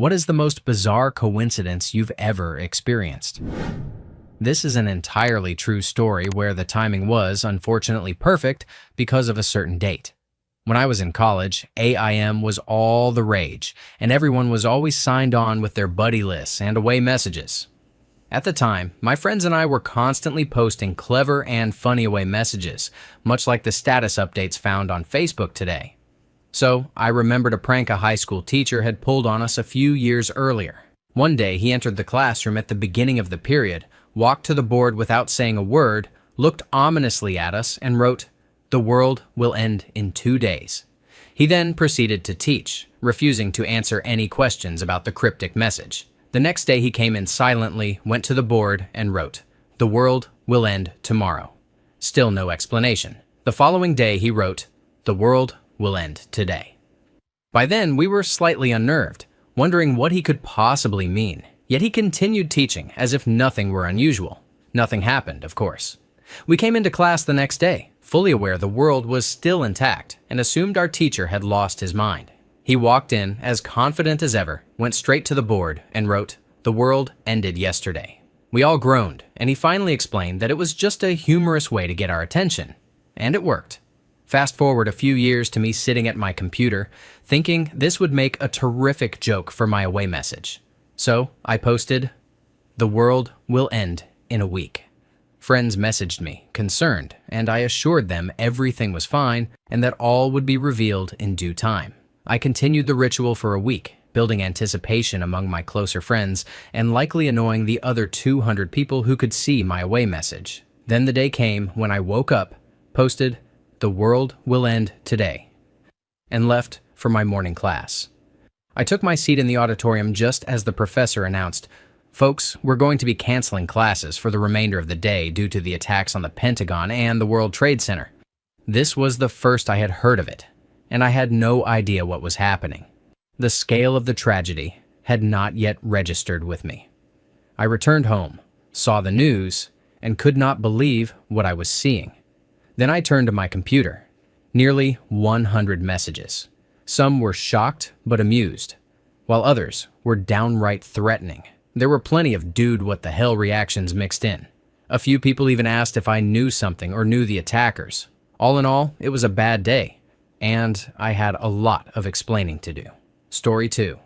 What is the most bizarre coincidence you've ever experienced? This is an entirely true story where the timing was, unfortunately, perfect because of a certain date. When I was in college, AIM was all the rage, and everyone was always signed on with their buddy lists and away messages. At the time, my friends and I were constantly posting clever and funny away messages, much like the status updates found on Facebook today. So, I remembered a prank a high school teacher had pulled on us a few years earlier. One day, he entered the classroom at the beginning of the period, walked to the board without saying a word, looked ominously at us, and wrote, "The world will end in 2 days." He then proceeded to teach, refusing to answer any questions about the cryptic message. The next day he came in silently, went to the board, and wrote, "The world will end tomorrow." Still no explanation. The following day he wrote, "The world will end today." By then we were slightly unnerved, wondering what he could possibly mean. Yet he continued teaching as if nothing were unusual. Nothing happened, of course. We came into class the next day, fully aware the world was still intact, and assumed our teacher had lost his mind. He walked in, as confident as ever, went straight to the board, and wrote, "The world ended yesterday." We all groaned, and he finally explained that it was just a humorous way to get our attention. And it worked. Fast forward a few years to me sitting at my computer, thinking this would make a terrific joke for my away message. So I posted, "The world will end in a week." Friends messaged me, concerned, and I assured them everything was fine and that all would be revealed in due time. I continued the ritual for a week, building anticipation among my closer friends and likely annoying the other 200 people who could see my away message. Then the day came when I woke up, posted, "The world will end today," and left for my morning class. I took my seat in the auditorium just as the professor announced, "Folks, we're going to be canceling classes for the remainder of the day due to the attacks on the Pentagon and the World Trade Center." This was the first I had heard of it, and I had no idea what was happening. The scale of the tragedy had not yet registered with me. I returned home, saw the news, and could not believe what I was seeing. Then I turned to my computer. Nearly 100 messages. Some were shocked but amused, while others were downright threatening. There were plenty of "dude, what the hell" reactions mixed in. A few people even asked if I knew something or knew the attackers. All in all, it was a bad day, and I had a lot of explaining to do. Story 2.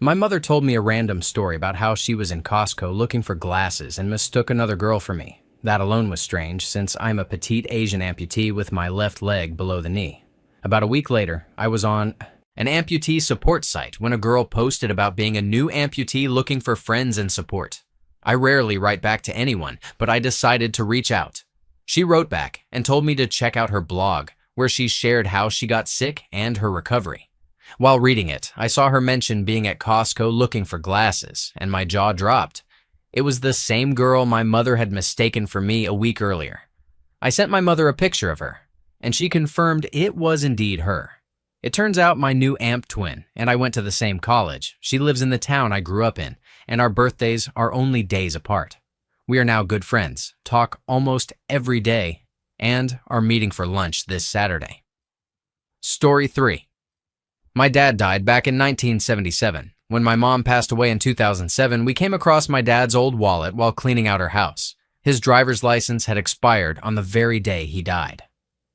My mother told me a random story about how she was in Costco looking for glasses and mistook another girl for me. That alone was strange, since I'm a petite Asian amputee with my left leg below the knee. About a week later, I was on an amputee support site when a girl posted about being a new amputee looking for friends and support. I rarely write back to anyone, but I decided to reach out. She wrote back and told me to check out her blog, where she shared how she got sick and her recovery. While reading it, I saw her mention being at Costco looking for glasses, and my jaw dropped. It was the same girl my mother had mistaken for me a week earlier. I sent my mother a picture of her, and she confirmed it was indeed her. It turns out my new amp twin and I went to the same college. She lives in the town I grew up in, and our birthdays are only days apart. We are now good friends, talk almost every day, and are meeting for lunch this Saturday. Story 3. My dad died back in 1977. When my mom passed away in 2007, we came across my dad's old wallet while cleaning out her house. His driver's license had expired on the very day he died.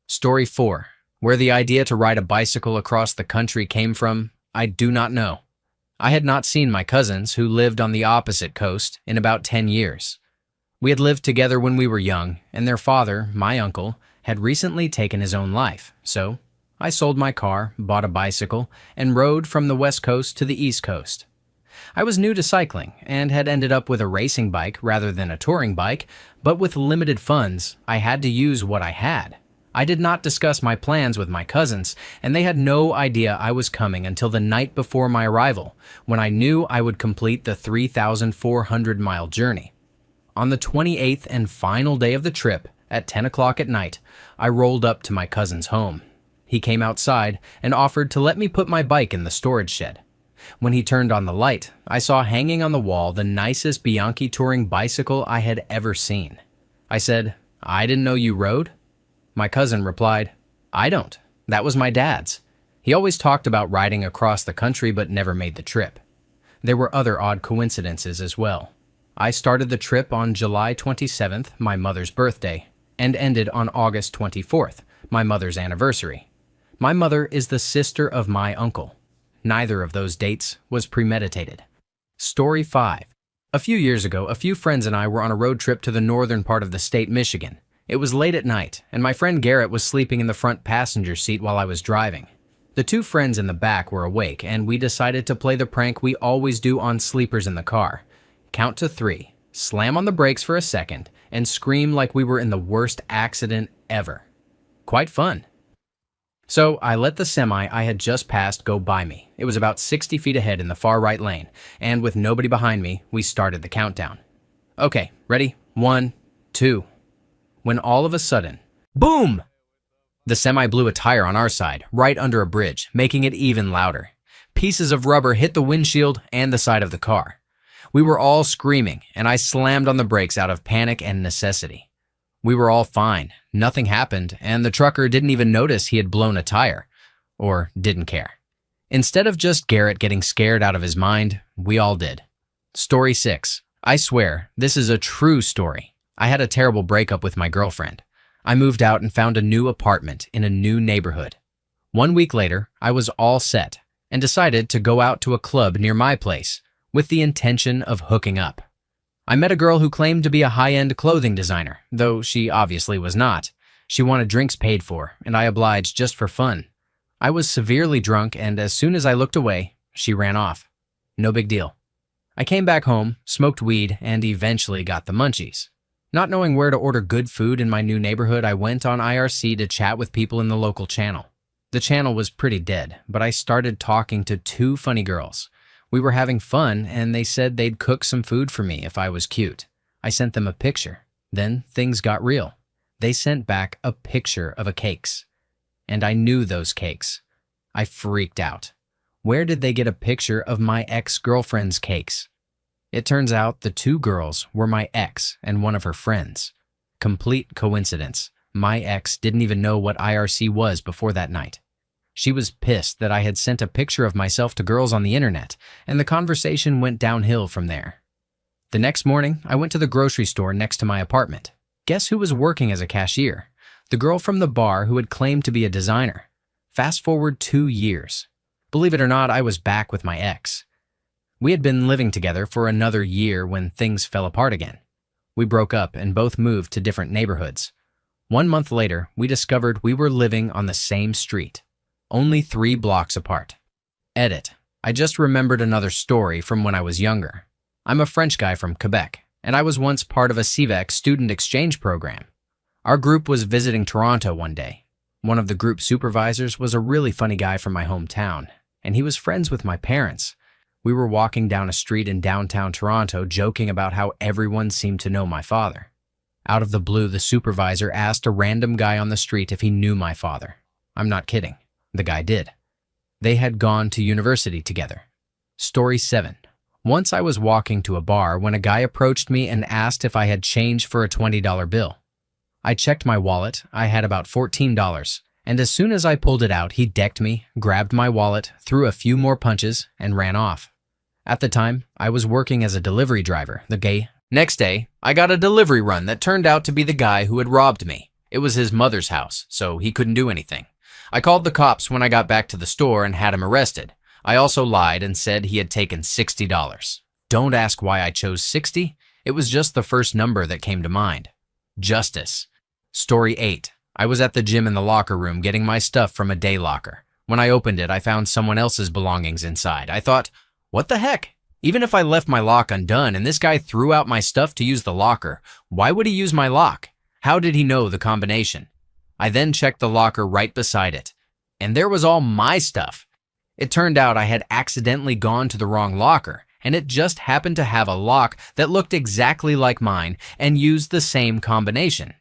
Story 4. Where the idea to ride a bicycle across the country came from, I do not know. I had not seen my cousins, who lived on the opposite coast, in about 10 years. We had lived together when we were young, and their father, my uncle, had recently taken his own life, so I sold my car, bought a bicycle, and rode from the West Coast to the East Coast. I was new to cycling and had ended up with a racing bike rather than a touring bike, but with limited funds, I had to use what I had. I did not discuss my plans with my cousins, and they had no idea I was coming until the night before my arrival, when I knew I would complete the 3,400-mile journey. On the 28th and final day of the trip, at 10 o'clock at night, I rolled up to my cousin's home. He came outside and offered to let me put my bike in the storage shed. When he turned on the light, I saw hanging on the wall the nicest Bianchi touring bicycle I had ever seen. I said, "I didn't know you rode?" My cousin replied, "I don't. That was my dad's. He always talked about riding across the country but never made the trip." There were other odd coincidences as well. I started the trip on July 27th, my mother's birthday, and ended on August 24th, my mother's anniversary. My mother is the sister of my uncle. Neither of those dates was premeditated. Story 5. A few years ago, a few friends and I were on a road trip to the northern part of the state, Michigan. It was late at night, and my friend Garrett was sleeping in the front passenger seat while I was driving. The two friends in the back were awake, and we decided to play the prank we always do on sleepers in the car. Count to 3, slam on the brakes for a second, and scream like we were in the worst accident ever. Quite fun. So I let the semi I had just passed go by me. It was about 60 feet ahead in the far right lane, and with nobody behind me, we started the countdown. Okay, ready? 1, 2. When all of a sudden, boom! The semi blew a tire on our side, right under a bridge, making it even louder. Pieces of rubber hit the windshield and the side of the car. We were all screaming, and I slammed on the brakes out of panic and necessity. We were all fine, nothing happened, and the trucker didn't even notice he had blown a tire, or didn't care. Instead of just Garrett getting scared out of his mind, we all did. Story 6. I swear, this is a true story. I had a terrible breakup with my girlfriend. I moved out and found a new apartment in a new neighborhood. 1 week later, I was all set and decided to go out to a club near my place with the intention of hooking up. I met a girl who claimed to be a high-end clothing designer, though she obviously was not. She wanted drinks paid for, and I obliged just for fun. I was severely drunk, and as soon as I looked away, she ran off. No big deal. I came back home, smoked weed, and eventually got the munchies. Not knowing where to order good food in my new neighborhood, I went on IRC to chat with people in the local channel. The channel was pretty dead, but I started talking to 2 funny girls. We were having fun, and they said they'd cook some food for me if I was cute. I sent them a picture. Then things got real. They sent back a picture of a cakes. And I knew those cakes. I freaked out. Where did they get a picture of my ex-girlfriend's cakes? It turns out the 2 girls were my ex and one of her friends. Complete coincidence. My ex didn't even know what IRC was before that night. She was pissed that I had sent a picture of myself to girls on the internet, and the conversation went downhill from there. The next morning, I went to the grocery store next to my apartment. Guess who was working as a cashier? The girl from the bar who had claimed to be a designer. Fast forward 2 years. Believe it or not, I was back with my ex. We had been living together for another year when things fell apart again. We broke up and both moved to different neighborhoods. 1 month later, we discovered we were living on the same street, only 3 blocks apart. Edit. I just remembered another story from when I was younger. I'm a French guy from Quebec, and I was once part of a CVEC student exchange program. Our group was visiting Toronto one day. One of the group supervisors was a really funny guy from my hometown, and he was friends with my parents. We were walking down a street in downtown Toronto joking about how everyone seemed to know my father. Out of the blue, the supervisor asked a random guy on the street if he knew my father. I'm not kidding. The guy did. They had gone to university together. Story 7. Once I was walking to a bar when a guy approached me and asked if I had change for a $20 bill. I checked my wallet. I had about $14, and as soon as I pulled it out, he decked me, grabbed my wallet, threw a few more punches, and ran off. At the time, I was working as a delivery driver. Next day, I got a delivery run that turned out to be the guy who had robbed me. It was his mother's house, so he couldn't do anything. I called the cops when I got back to the store and had him arrested. I also lied and said he had taken $60. Don't ask why I chose 60. It was just the first number that came to mind. Justice. Story 8. I was at the gym in the locker room getting my stuff from a day locker. When I opened it, I found someone else's belongings inside. I thought, what the heck? Even if I left my lock undone and this guy threw out my stuff to use the locker, why would he use my lock? How did he know the combination? I then checked the locker right beside it, and there was all my stuff. It turned out I had accidentally gone to the wrong locker, and it just happened to have a lock that looked exactly like mine and used the same combination.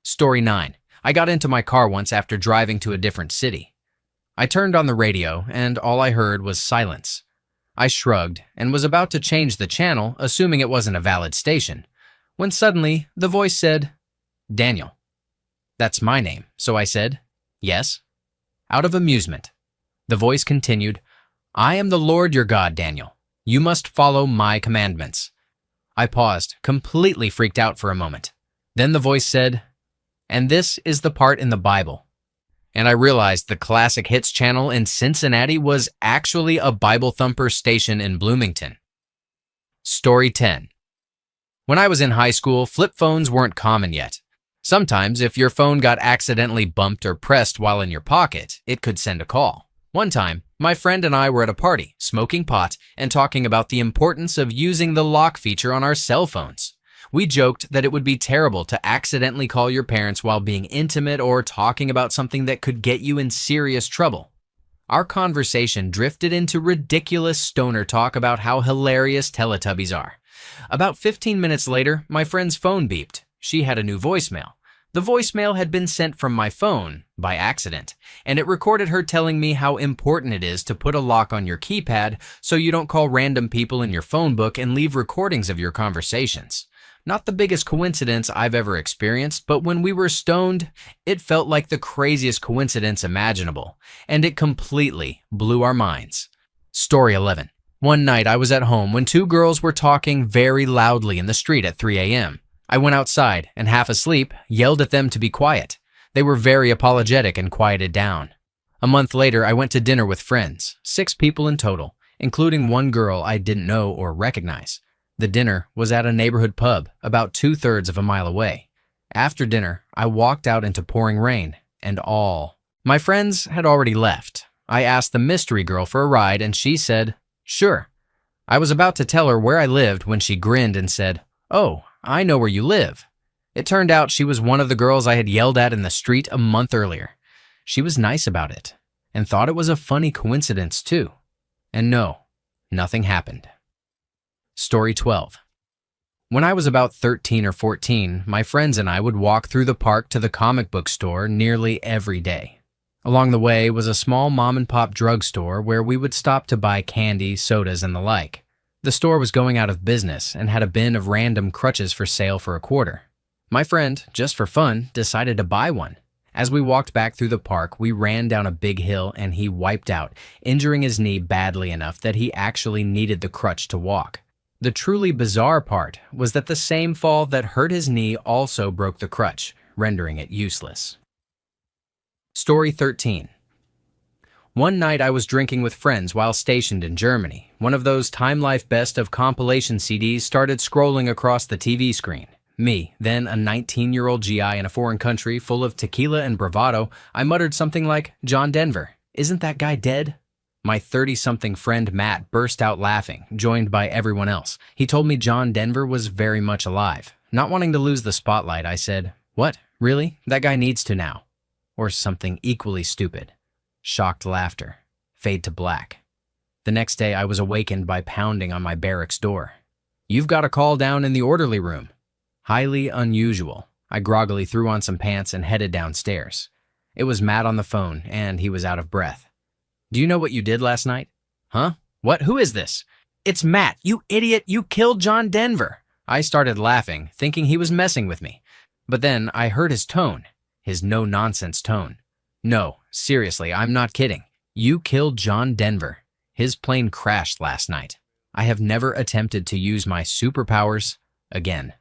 Story 9. I got into my car once after driving to a different city. I turned on the radio, and all I heard was silence. I shrugged and was about to change the channel, assuming it wasn't a valid station, when suddenly the voice said, Daniel. That's my name, so I said, yes. Out of amusement. The voice continued, I am the Lord your God, Daniel. You must follow my commandments." I paused, completely freaked out for a moment. Then the voice said, "And this is the part in the Bible." And I realized the Classic Hits channel in Cincinnati was actually a Bible thumper station in Bloomington. Story 10. When I was in high school, flip phones weren't common yet. Sometimes, if your phone got accidentally bumped or pressed while in your pocket, it could send a call. One time, my friend and I were at a party, smoking pot and talking about the importance of using the lock feature on our cell phones. We joked that it would be terrible to accidentally call your parents while being intimate or talking about something that could get you in serious trouble. Our conversation drifted into ridiculous stoner talk about how hilarious Teletubbies are. About 15 minutes later, my friend's phone beeped. She had a new voicemail. The voicemail had been sent from my phone by accident, and it recorded her telling me how important it is to put a lock on your keypad so you don't call random people in your phone book and leave recordings of your conversations. Not the biggest coincidence I've ever experienced, but when we were stoned, it felt like the craziest coincidence imaginable, and it completely blew our minds. Story 11. One night I was at home when two girls were talking very loudly in the street at 3 a.m. I went outside and, half asleep, yelled at them to be quiet. They were very apologetic and quieted down. A month later, I went to dinner with friends, 6 people in total, including one girl I didn't know or recognize. The dinner was at a neighborhood pub about 2/3 of a mile away. After dinner, I walked out into pouring rain, and all my friends had already left. I asked the mystery girl for a ride, and she said, "Sure." I was about to tell her where I lived when she grinned and said, "Oh, I know where you live." It turned out she was one of the girls I had yelled at in the street a month earlier. She was nice about it and thought it was a funny coincidence too. And no, nothing happened. Story 12. When I was about 13 or 14, my friends and I would walk through the park to the comic book store nearly every day. Along the way was a small mom-and-pop drugstore where we would stop to buy candy, sodas, and the like. The store was going out of business and had a bin of random crutches for sale for $0.25. My friend, just for fun, decided to buy one. As we walked back through the park, we ran down a big hill and he wiped out, injuring his knee badly enough that he actually needed the crutch to walk. The truly bizarre part was that the same fall that hurt his knee also broke the crutch, rendering it useless. Story 13. One night I was drinking with friends while stationed in Germany. One of those Time Life Best of compilation CDs started scrolling across the TV screen. Me, then a 19-year-old GI in a foreign country full of tequila and bravado, I muttered something like, "John Denver, isn't that guy dead?" My 30-something friend Matt burst out laughing, joined by everyone else. He told me John Denver was very much alive. Not wanting to lose the spotlight, I said, "What? Really? That guy needs to now." Or something equally stupid. Shocked laughter. Fade to black. The next day, I was awakened by pounding on my barracks door. "You've got a call down in the orderly room." Highly unusual. I groggily threw on some pants and headed downstairs. It was Matt on the phone, and he was out of breath. "Do you know what you did last night?" "Huh? What? Who is this?" "It's Matt, you idiot! You killed John Denver!" I started laughing, thinking he was messing with me. But then I heard his tone, his no-nonsense tone. "No, seriously, I'm not kidding. You killed John Denver. His plane crashed last night. I have never attempted to use my superpowers again."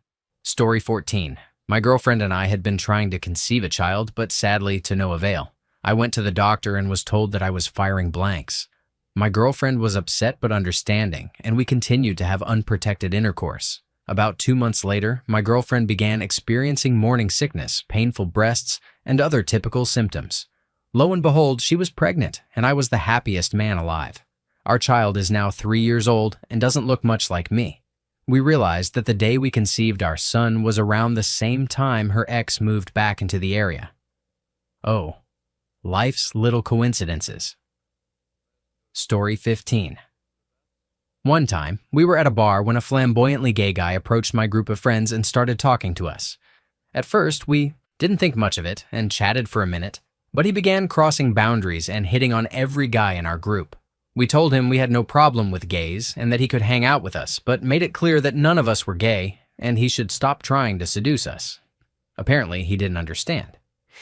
Story 14. My girlfriend and I had been trying to conceive a child, but sadly to no avail. I went to the doctor and was told that I was firing blanks. My girlfriend was upset but understanding, and we continued to have unprotected intercourse. About 2 months later, my girlfriend began experiencing morning sickness, painful breasts, and other typical symptoms. Lo and behold, she was pregnant, and I was the happiest man alive. Our child is now 3 years old and doesn't look much like me. We realized that the day we conceived our son was around the same time her ex moved back into the area. Oh, life's little coincidences. Story 15. One time, we were at a bar when a flamboyantly gay guy approached my group of friends and started talking to us. At first, we didn't think much of it and chatted for a minute, but he began crossing boundaries and hitting on every guy in our group. We told him we had no problem with gays and that he could hang out with us, but made it clear that none of us were gay and he should stop trying to seduce us. Apparently, he didn't understand.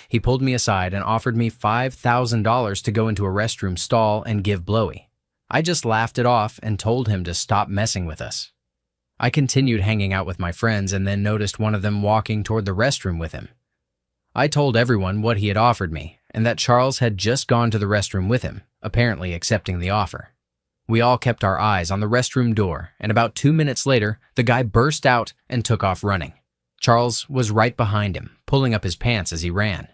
He pulled me aside and offered me $5,000 to go into a restroom stall and give blowy. I just laughed it off and told him to stop messing with us. I continued hanging out with my friends and then noticed one of them walking toward the restroom with him. I told everyone what he had offered me and that Charles had just gone to the restroom with him, apparently accepting the offer. We all kept our eyes on the restroom door, and about 2 minutes later, the guy burst out and took off running. Charles was right behind him, pulling up his pants as he ran.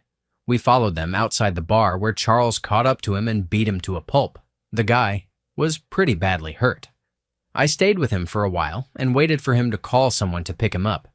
We followed them outside the bar where Charles caught up to him and beat him to a pulp. The guy was pretty badly hurt. I stayed with him for a while and waited for him to call someone to pick him up.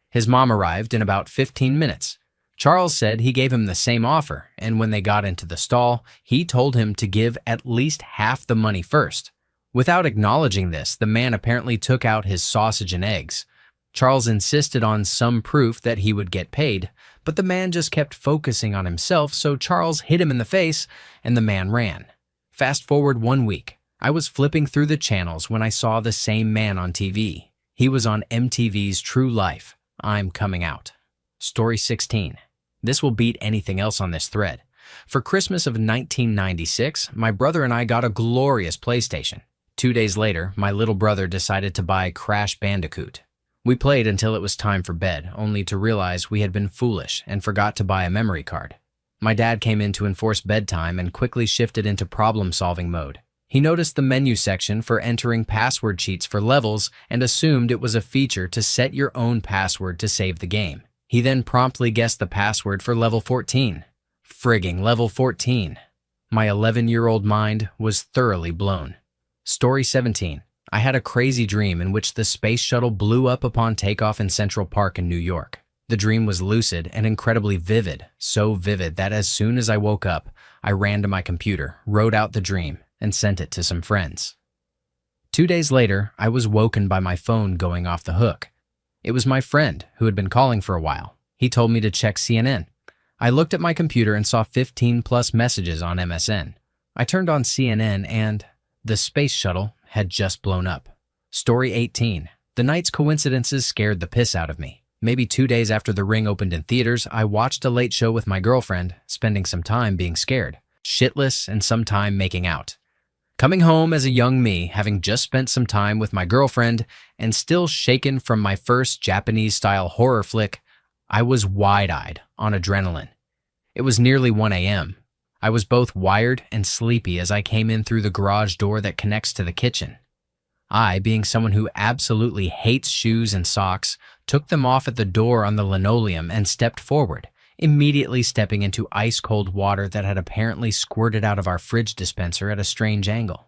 His mom arrived in about 15 minutes. Charles said he gave him the same offer, and when they got into the stall, he told him to give at least half the money first. Without acknowledging this, the man apparently took out his sausage and eggs. Charles insisted on some proof that he would get paid, but the man just kept focusing on himself, so Charles hit him in the face, and the man ran. Fast forward 1 week. I was flipping through the channels when I saw the same man on TV. He was on MTV's True Life. I'm Coming Out. Story 16. This will beat anything else on this thread. For Christmas of 1996, my brother and I got a glorious PlayStation. 2 days later, my little brother decided to buy Crash Bandicoot. We played until it was time for bed, only to realize we had been foolish and forgot to buy a memory card. My dad came in to enforce bedtime and quickly shifted into problem-solving mode. He noticed the menu section for entering password cheats for levels and assumed it was a feature to set your own password to save the game. He then promptly guessed the password for level 14. Frigging level 14. My 11-year-old mind was thoroughly blown. Story 17. I had a crazy dream in which the space shuttle blew up upon takeoff in Central Park in New York. The dream was lucid and incredibly vivid, so vivid that as soon as I woke up, I ran to my computer, wrote out the dream, and sent it to some friends. 2 days later, I was woken by my phone going off the hook. It was my friend who had been calling for a while. He told me to check CNN. I looked at my computer and saw 15+ messages on MSN. I turned on CNN and the space shuttle had just blown up. Story 18. The night's coincidences scared the piss out of me. Maybe 2 days after The Ring opened in theaters, I watched a late show with my girlfriend, spending some time being scared, shitless, and some time making out. Coming home as a young me, having just spent some time with my girlfriend and still shaken from my first Japanese-style horror flick, I was wide-eyed on adrenaline. It was nearly 1 a.m. I was both wired and sleepy as I came in through the garage door that connects to the kitchen. I, being someone who absolutely hates shoes and socks, took them off at the door on the linoleum and stepped forward, immediately stepping into ice-cold water that had apparently squirted out of our fridge dispenser at a strange angle.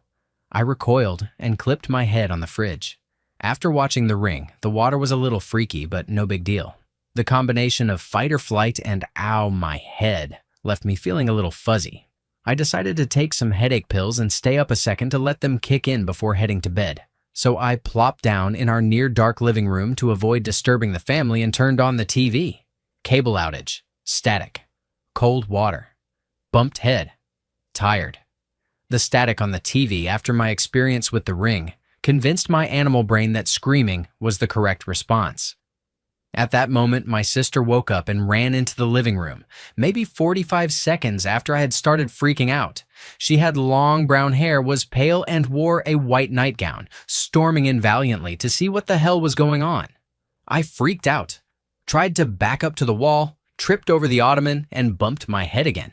I recoiled and clipped my head on the fridge. After watching The Ring, the water was a little freaky, but no big deal. The combination of fight or flight and ow, my head left me feeling a little fuzzy. I decided to take some headache pills and stay up a second to let them kick in before heading to bed. So I plopped down in our near-dark living room to avoid disturbing the family and turned on the TV. Cable outage. Static. Cold water. Bumped head. Tired. The static on the TV after my experience with The Ring convinced my animal brain that screaming was the correct response. At that moment, my sister woke up and ran into the living room, maybe 45 seconds after I had started freaking out. She had long brown hair, was pale, and wore a white nightgown, storming in valiantly to see what the hell was going on. I freaked out, tried to back up to the wall, tripped over the ottoman, and bumped my head again.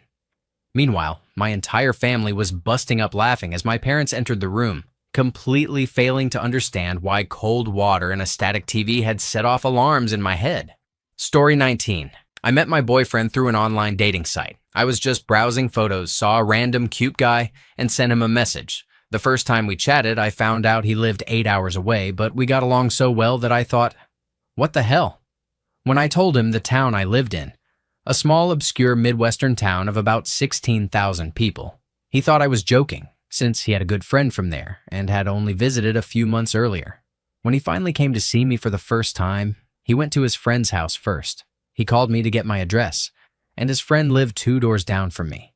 Meanwhile, my entire family was busting up laughing as my parents entered the room, completely failing to understand why cold water and a static TV had set off alarms in my head. Story 19. I met my boyfriend through an online dating site. I was just browsing photos, saw a random cute guy, and sent him a message. The first time we chatted, I found out he lived 8 hours away, but we got along so well that I thought, what the hell? When I told him the town I lived in, a small, obscure Midwestern town of about 16,000 people, he thought I was joking, since he had a good friend from there and had only visited a few months earlier. When he finally came to see me for the first time, he went to his friend's house first. He called me to get my address, and his friend lived 2 doors down from me.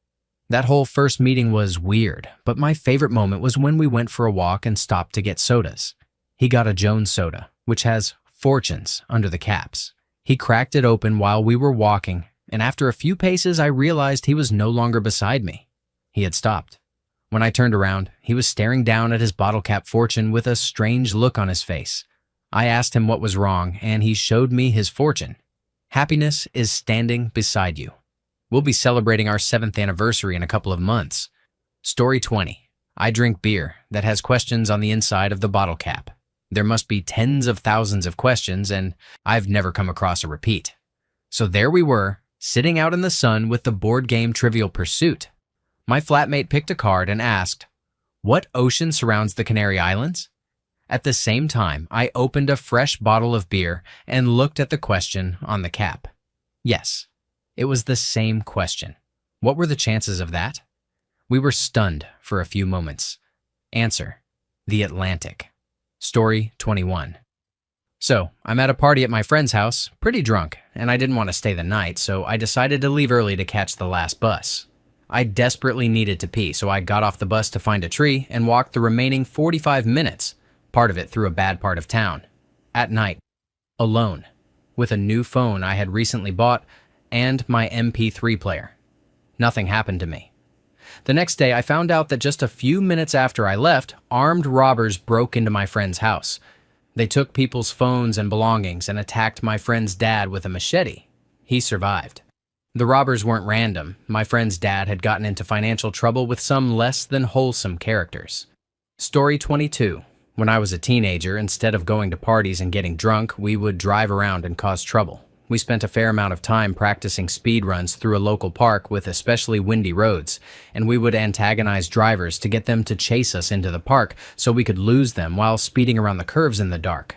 That whole first meeting was weird, but my favorite moment was when we went for a walk and stopped to get sodas. He got a Jones soda, which has fortunes under the caps. He cracked it open while we were walking, and after a few paces I realized he was no longer beside me. He had stopped. When I turned around, he was staring down at his bottle cap fortune with a strange look on his face. I asked him what was wrong, and he showed me his fortune. Happiness is standing beside you. We'll be celebrating our 7th anniversary in a couple of months. Story 20. I drink beer that has questions on the inside of the bottle cap. There must be tens of thousands of questions, and I've never come across a repeat. So there we were, sitting out in the sun with the board game Trivial Pursuit. My flatmate picked a card and asked, "What ocean surrounds the Canary Islands?" At the same time, I opened a fresh bottle of beer and looked at the question on the cap. Yes, it was the same question. What were the chances of that? We were stunned for a few moments. Answer: the Atlantic. Story 21. So, I'm at a party at my friend's house, pretty drunk, and I didn't want to stay the night, so I decided to leave early to catch the last bus. I desperately needed to pee, so I got off the bus to find a tree and walked the remaining 45 minutes, part of it through a bad part of town. At night, alone, with a new phone I had recently bought and my MP3 player. Nothing happened to me. The next day, I found out that just a few minutes after I left, armed robbers broke into my friend's house. They took people's phones and belongings and attacked my friend's dad with a machete. He survived. The robbers weren't random. My friend's dad had gotten into financial trouble with some less than wholesome characters. Story 22. When I was a teenager, instead of going to parties and getting drunk, we would drive around and cause trouble. We spent a fair amount of time practicing speed runs through a local park with especially windy roads, and we would antagonize drivers to get them to chase us into the park so we could lose them while speeding around the curves in the dark.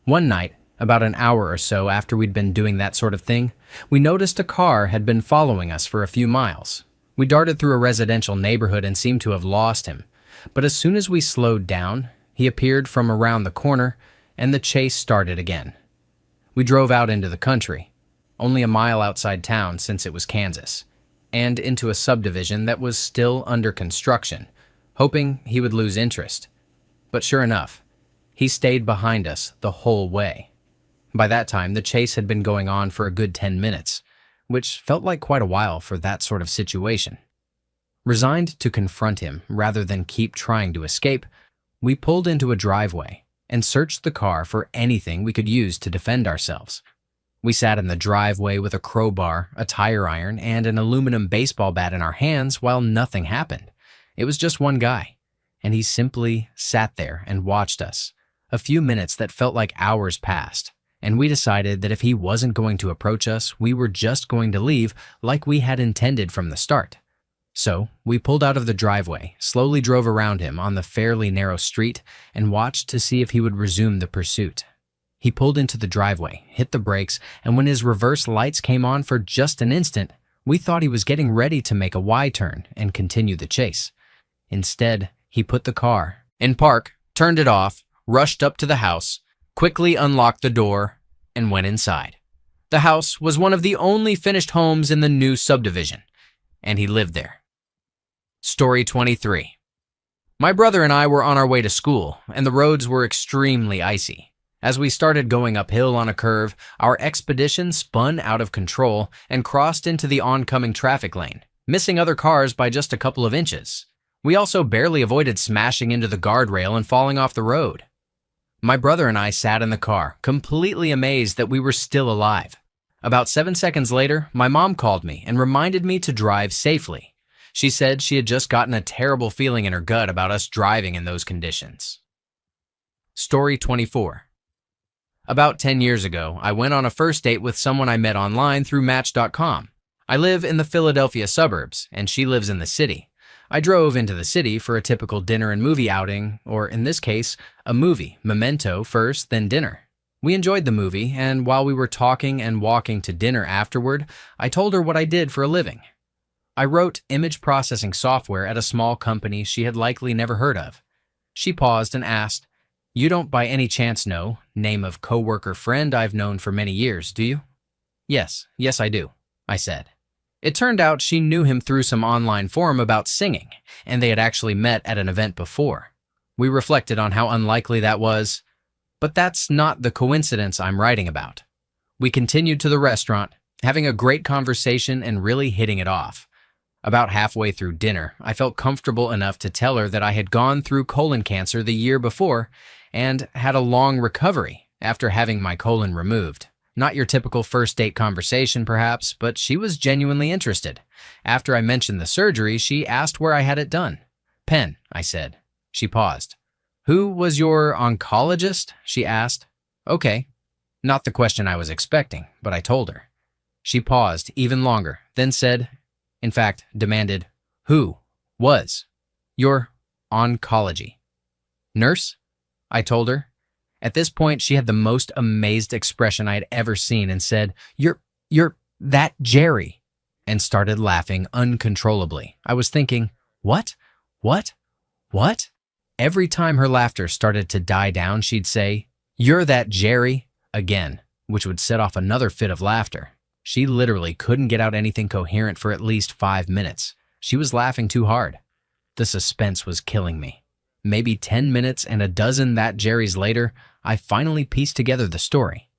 One night, about an hour or so after we'd been doing that sort of thing, we noticed a car had been following us for a few miles. We darted through a residential neighborhood and seemed to have lost him, but as soon as we slowed down, he appeared from around the corner, and the chase started again. We drove out into the country, only a mile outside town since it was Kansas, and into a subdivision that was still under construction, hoping he would lose interest. But sure enough, he stayed behind us the whole way. By that time, the chase had been going on for a good 10 minutes, which felt like quite a while for that sort of situation. Resigned to confront him rather than keep trying to escape, we pulled into a driveway and searched the car for anything we could use to defend ourselves. We sat in the driveway with a crowbar, a tire iron, and an aluminum baseball bat in our hands while nothing happened. It was just one guy, and he simply sat there and watched us. A few minutes that felt like hours passed, and we decided that if he wasn't going to approach us, we were just going to leave like we had intended from the start. So, we pulled out of the driveway, slowly drove around him on the fairly narrow street, and watched to see if he would resume the pursuit. He pulled into the driveway, hit the brakes, and when his reverse lights came on for just an instant, we thought he was getting ready to make a Y-turn and continue the chase. Instead, he put the car in park, turned it off, rushed up to the house, quickly unlocked the door, and went inside. The house was one of the only finished homes in the new subdivision, and he lived there. Story 23. My brother and I were on our way to school, and the roads were extremely icy. As we started going uphill on a curve, our expedition spun out of control and crossed into the oncoming traffic lane, missing other cars by just a couple of inches. We also barely avoided smashing into the guardrail and falling off the road. My brother and I sat in the car, completely amazed that we were still alive. About 7 seconds later, my mom called me and reminded me to drive safely. She said she had just gotten a terrible feeling in her gut about us driving in those conditions. Story 24. About 10 years ago, I went on a first date with someone I met online through Match.com. I live in the Philadelphia suburbs, and she lives in the city. I drove into the city for a typical dinner and movie outing, or in this case, a movie, Memento first, then dinner. We enjoyed the movie, and while we were talking and walking to dinner afterward, I told her what I did for a living. I wrote image processing software at a small company she had likely never heard of. She paused and asked, "You don't by any chance know, name of coworker friend I've known for many years, do you?" Yes, I do," I said. It turned out she knew him through some online forum about singing, and they had actually met at an event before. We reflected on how unlikely that was, but that's not the coincidence I'm writing about. We continued to the restaurant, having a great conversation and really hitting it off. About halfway through dinner, I felt comfortable enough to tell her that I had gone through colon cancer the year before and had a long recovery after having my colon removed. Not your typical first date conversation, perhaps, but she was genuinely interested. After I mentioned the surgery, she asked where I had it done. Penn, I said. She paused. Who was your oncologist? She asked. Okay. Not the question I was expecting, but I told her. She paused even longer, then said, in fact, demanded, who was your oncology nurse? I told her. At this point, she had the most amazed expression I had ever seen and said, You're that Jerry, and started laughing uncontrollably. I was thinking, what? Every time her laughter started to die down, she'd say, you're that Jerry, again, which would set off another fit of laughter. She literally couldn't get out anything coherent for at least 5 minutes. She was laughing too hard. The suspense was killing me. Maybe 10 minutes and a dozen that Jerry's later, I finally pieced together the story.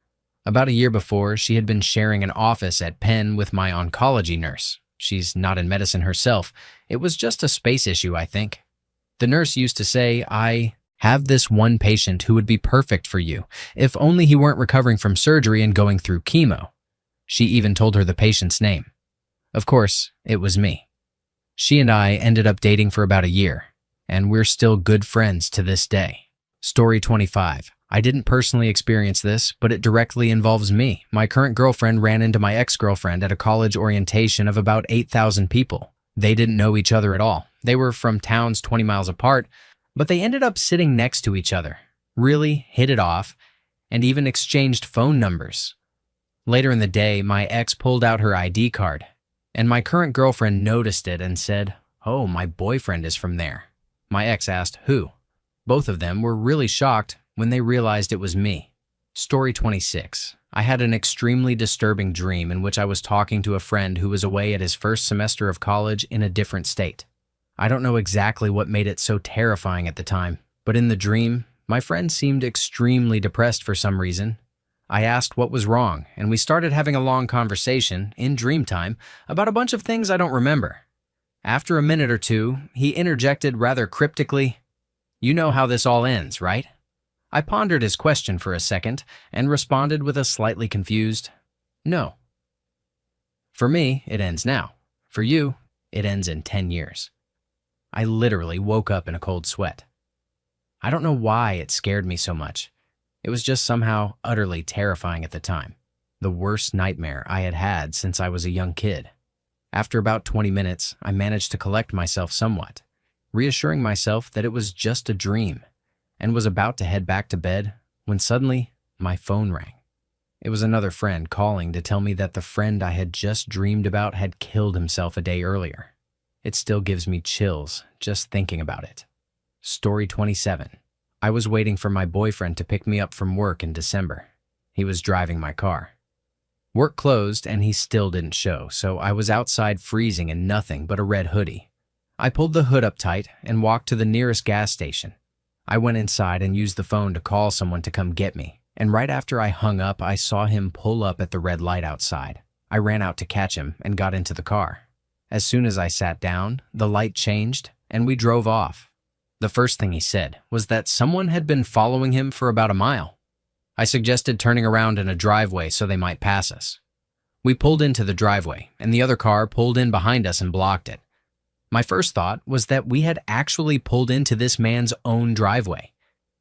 About a year before, she had been sharing an office at Penn with my oncology nurse. She's not in medicine herself. It was just a space issue, I think. The nurse used to say, I have this one patient who would be perfect for you, if only he weren't recovering from surgery and going through chemo. She even told her the patient's name. Of course, it was me. She and I ended up dating for about a year, and we're still good friends to this day. Story 25. I didn't personally experience this, but it directly involves me. My current girlfriend ran into my ex-girlfriend at a college orientation of about 8,000 people. They didn't know each other at all. They were from towns 20 miles apart, but they ended up sitting next to each other, really hit it off, and even exchanged phone numbers. Later in the day, my ex pulled out her ID card, and my current girlfriend noticed it and said, oh, my boyfriend is from there. My ex asked, who? Both of them were really shocked when they realized it was me. Story 26. I had an extremely disturbing dream in which I was talking to a friend who was away at his first semester of college in a different state. I don't know exactly what made it so terrifying at the time, but in the dream, my friend seemed extremely depressed for some reason. I asked what was wrong, and we started having a long conversation, in dream time, about a bunch of things I don't remember. After a minute or two, he interjected rather cryptically, you know how this all ends, right? I pondered his question for a second and responded with a slightly confused, no. For me, it ends now. For you, it ends in 10 years. I literally woke up in a cold sweat. I don't know why it scared me so much. It was just somehow utterly terrifying at the time. The worst nightmare I had had since I was a young kid. After about 20 minutes, I managed to collect myself somewhat, reassuring myself that it was just a dream, and was about to head back to bed when suddenly my phone rang. It was another friend calling to tell me that the friend I had just dreamed about had killed himself a day earlier. It still gives me chills just thinking about it. Story 27. I was waiting for my boyfriend to pick me up from work in December. He was driving my car. Work closed and he still didn't show, so I was outside freezing in nothing but a red hoodie. I pulled the hood up tight and walked to the nearest gas station. I went inside and used the phone to call someone to come get me, and right after I hung up, I saw him pull up at the red light outside. I ran out to catch him and got into the car. As soon as I sat down, the light changed and we drove off. The first thing he said was that someone had been following him for about a mile. I suggested turning around in a driveway so they might pass us. We pulled into the driveway, and the other car pulled in behind us and blocked it. My first thought was that we had actually pulled into this man's own driveway.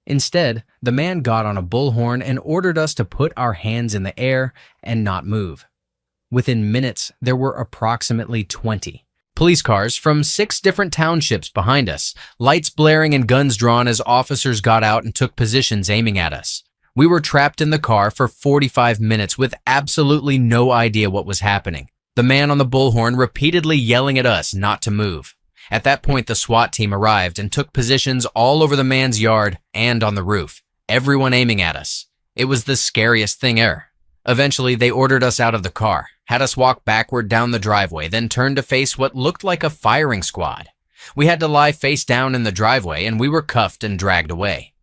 Instead, the man got on a bullhorn and ordered us to put our hands in the air and not move. Within minutes, there were approximately 20 police cars from 6 different townships behind us, lights blaring and guns drawn as officers got out and took positions aiming at us. We were trapped in the car for 45 minutes with absolutely no idea what was happening. The man on the bullhorn repeatedly yelling at us not to move. At that point, the SWAT team arrived and took positions all over the man's yard and on the roof, everyone aiming at us. It was the scariest thing ever. Eventually, they ordered us out of the car, had us walk backward down the driveway, then turned to face what looked like a firing squad. We had to lie face down in the driveway, and we were cuffed and dragged away.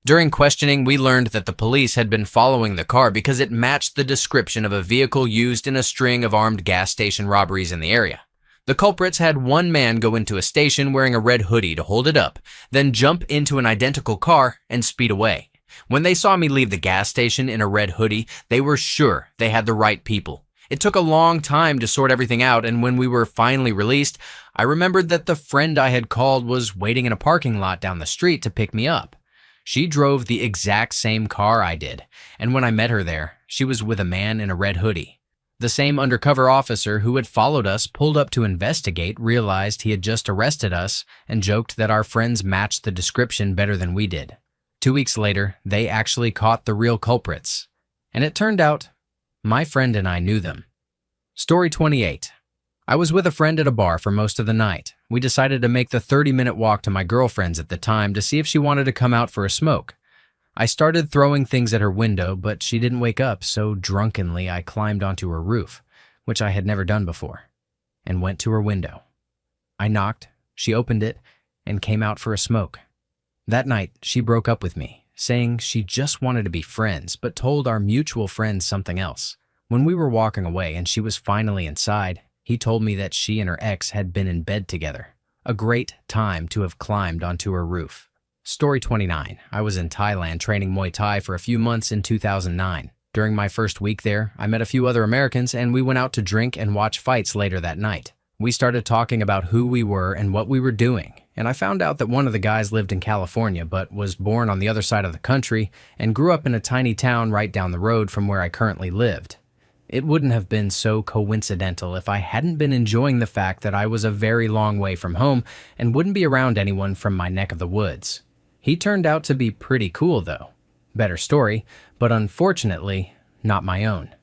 During questioning, we learned that the police had been following the car because it matched the description of a vehicle used in a string of armed gas station robberies in the area. The culprits had one man go into a station wearing a red hoodie to hold it up, then jump into an identical car and speed away. When they saw me leave the gas station in a red hoodie, they were sure they had the right people. It took a long time to sort everything out, and when we were finally released, I remembered that the friend I had called was waiting in a parking lot down the street to pick me up. She drove the exact same car I did, and when I met her there, she was with a man in a red hoodie. The same undercover officer who had followed us pulled up to investigate, realized he had just arrested us, and joked that our friends matched the description better than we did. 2 weeks later, they actually caught the real culprits. And it turned out, my friend and I knew them. Story 28. I was with a friend at a bar for most of the night. We decided to make the 30-minute walk to my girlfriend's at the time to see if she wanted to come out for a smoke. I started throwing things at her window, but she didn't wake up, so drunkenly I climbed onto her roof, which I had never done before, and went to her window. I knocked, she opened it, and came out for a smoke. That night, she broke up with me, saying she just wanted to be friends, but told our mutual friend something else. When we were walking away and she was finally inside, he told me that she and her ex had been in bed together. A great time to have climbed onto her roof. Story 29. I was in Thailand training Muay Thai for a few months in 2009. During my first week there, I met a few other Americans and we went out to drink and watch fights later that night. We started talking about who we were and what we were doing, and I found out that one of the guys lived in California but was born on the other side of the country and grew up in a tiny town right down the road from where I currently lived. It wouldn't have been so coincidental if I hadn't been enjoying the fact that I was a very long way from home and wouldn't be around anyone from my neck of the woods. He turned out to be pretty cool though. Better story, but unfortunately, not my own.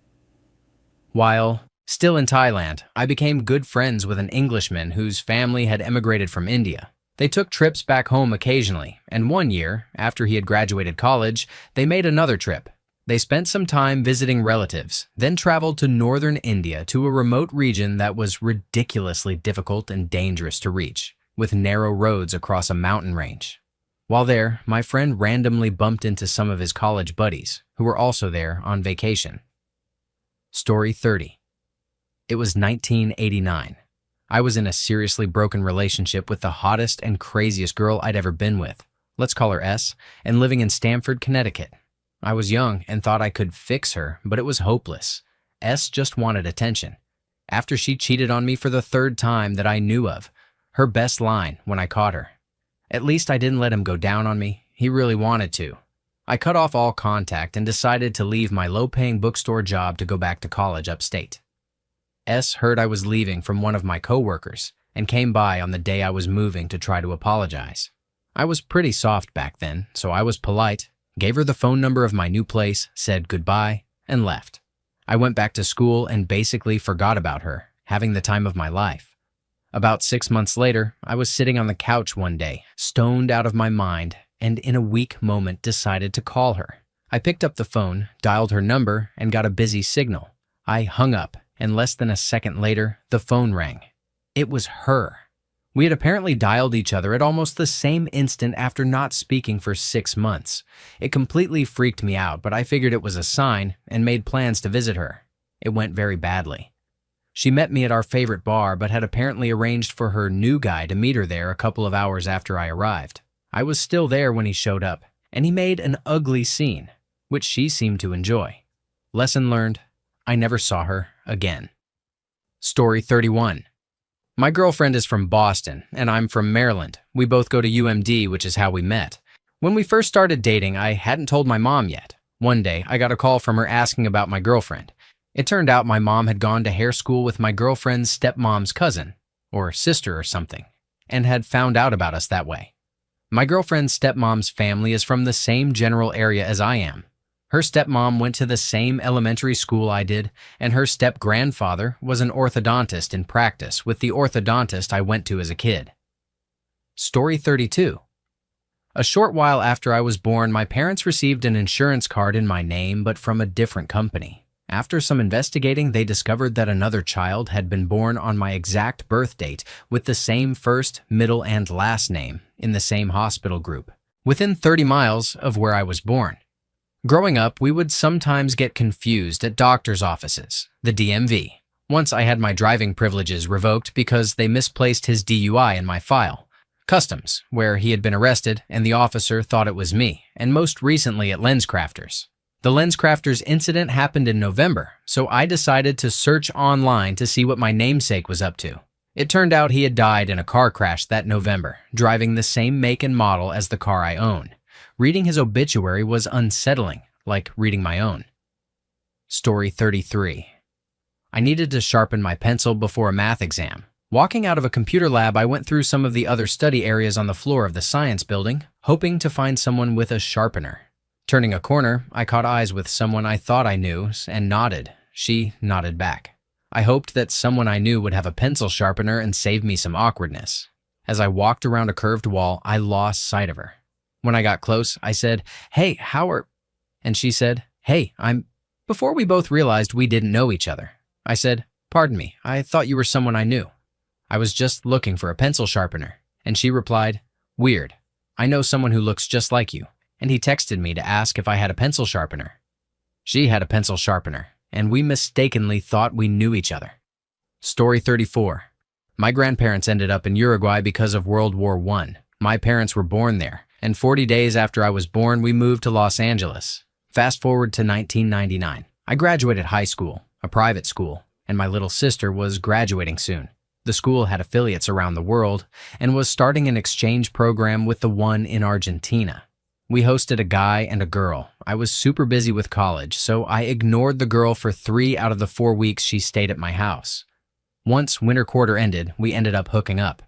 While still in Thailand, I became good friends with an Englishman whose family had emigrated from India. They took trips back home occasionally, and one year, after he had graduated college, they made another trip. They spent some time visiting relatives, then traveled to northern India to a remote region that was ridiculously difficult and dangerous to reach, with narrow roads across a mountain range. While there, my friend randomly bumped into some of his college buddies, who were also there on vacation. Story 30. It was 1989. I was in a seriously broken relationship with the hottest and craziest girl I'd ever been with. Let's call her S, and living in Stamford, Connecticut. I was young and thought I could fix her, but it was hopeless. S just wanted attention. After she cheated on me for the third time that I knew of, her best line when I caught her. At least I didn't let him go down on me. He really wanted to. I cut off all contact and decided to leave my low-paying bookstore job to go back to college upstate. S heard I was leaving from one of my coworkers and came by on the day I was moving to try to apologize. I was pretty soft back then, so I was polite, gave her the phone number of my new place, said goodbye, and left. I went back to school and basically forgot about her, having the time of my life. About 6 months later, I was sitting on the couch one day, stoned out of my mind, and in a weak moment decided to call her. I picked up the phone, dialed her number, and got a busy signal. I hung up, and less than a second later, the phone rang. It was her. We had apparently dialed each other at almost the same instant after not speaking for 6 months. It completely freaked me out, but I figured it was a sign and made plans to visit her. It went very badly. She met me at our favorite bar, but had apparently arranged for her new guy to meet her there a couple of hours after I arrived. I was still there when he showed up, and he made an ugly scene, which she seemed to enjoy. Lesson learned, I never saw her again. Story 31. My girlfriend is from Boston, and I'm from Maryland. We both go to UMD, which is how we met. When we first started dating, I hadn't told my mom yet. One day, I got a call from her asking about my girlfriend. It turned out my mom had gone to hair school with my girlfriend's stepmom's cousin, or sister or something, and had found out about us that way. My girlfriend's stepmom's family is from the same general area as I am. Her stepmom went to the same elementary school I did, and her step-grandfather was an orthodontist in practice with the orthodontist I went to as a kid. Story 32. A short while after I was born, my parents received an insurance card in my name, but from a different company. After some investigating, they discovered that another child had been born on my exact birth date with the same first, middle, and last name in the same hospital group, within 30 miles of where I was born. Growing up, we would sometimes get confused at doctor's offices, the DMV, Once I had my driving privileges revoked because they misplaced his DUI in my file. Customs, where he had been arrested and the officer thought it was me, and most recently at LensCrafters. The LensCrafters incident happened in November, so I decided to search online to see what my namesake was up to. It turned out he had died in a car crash that November, driving the same make and model as the car I own. Reading his obituary was unsettling, like reading my own. Story 33. I needed to sharpen my pencil before a math exam. Walking out of a computer lab, I went through some of the other study areas on the floor of the science building, hoping to find someone with a sharpener. Turning a corner, I caught eyes with someone I thought I knew and nodded. She nodded back. I hoped that someone I knew would have a pencil sharpener and save me some awkwardness. As I walked around a curved wall, I lost sight of her. When I got close, I said, "Hey, how are..." And she said, "Hey, I'm..." Before we both realized we didn't know each other. I said, "Pardon me, I thought you were someone I knew. I was just looking for a pencil sharpener." And she replied, "Weird. I know someone who looks just like you." And he texted me to ask if I had a pencil sharpener. She had a pencil sharpener, and we mistakenly thought we knew each other. Story 34. My grandparents ended up in Uruguay because of World War I. My parents were born there, and 40 days after I was born, we moved to Los Angeles. Fast forward to 1999. I graduated high school, a private school, and my little sister was graduating soon. The school had affiliates around the world and was starting an exchange program with the one in Argentina. We hosted a guy and a girl. I was super busy with college, so I ignored the girl for 3 out of the 4 weeks she stayed at my house. Once winter quarter ended, we ended up hooking up.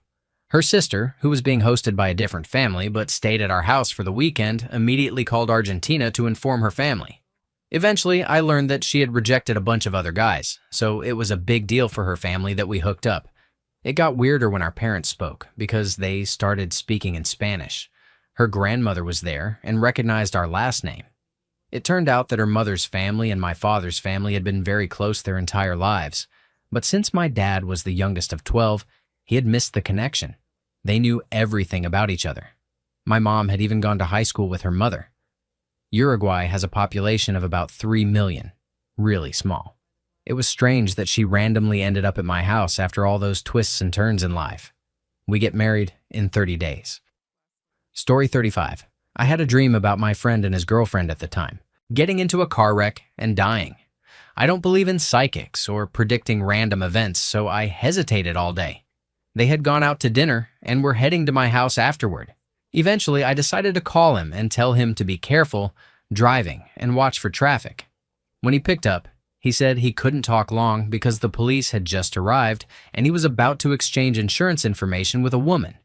Her sister, who was being hosted by a different family but stayed at our house for the weekend, immediately called Argentina to inform her family. Eventually, I learned that she had rejected a bunch of other guys, so it was a big deal for her family that we hooked up. It got weirder when our parents spoke, because they started speaking in Spanish. Her grandmother was there and recognized our last name. It turned out that her mother's family and my father's family had been very close their entire lives, but since my dad was the youngest of 12, he had missed the connection. They knew everything about each other. My mom had even gone to high school with her mother. Uruguay has a population of about 3 million, really small. It was strange that she randomly ended up at my house after all those twists and turns in life. We get married in 30 days. Story 35. I had a dream about my friend and his girlfriend at the time, getting into a car wreck and dying. I don't believe in psychics or predicting random events, so I hesitated all day. They had gone out to dinner and were heading to my house afterward. Eventually, I decided to call him and tell him to be careful driving and watch for traffic. When he picked up, he said he couldn't talk long because the police had just arrived and he was about to exchange insurance information with a woman.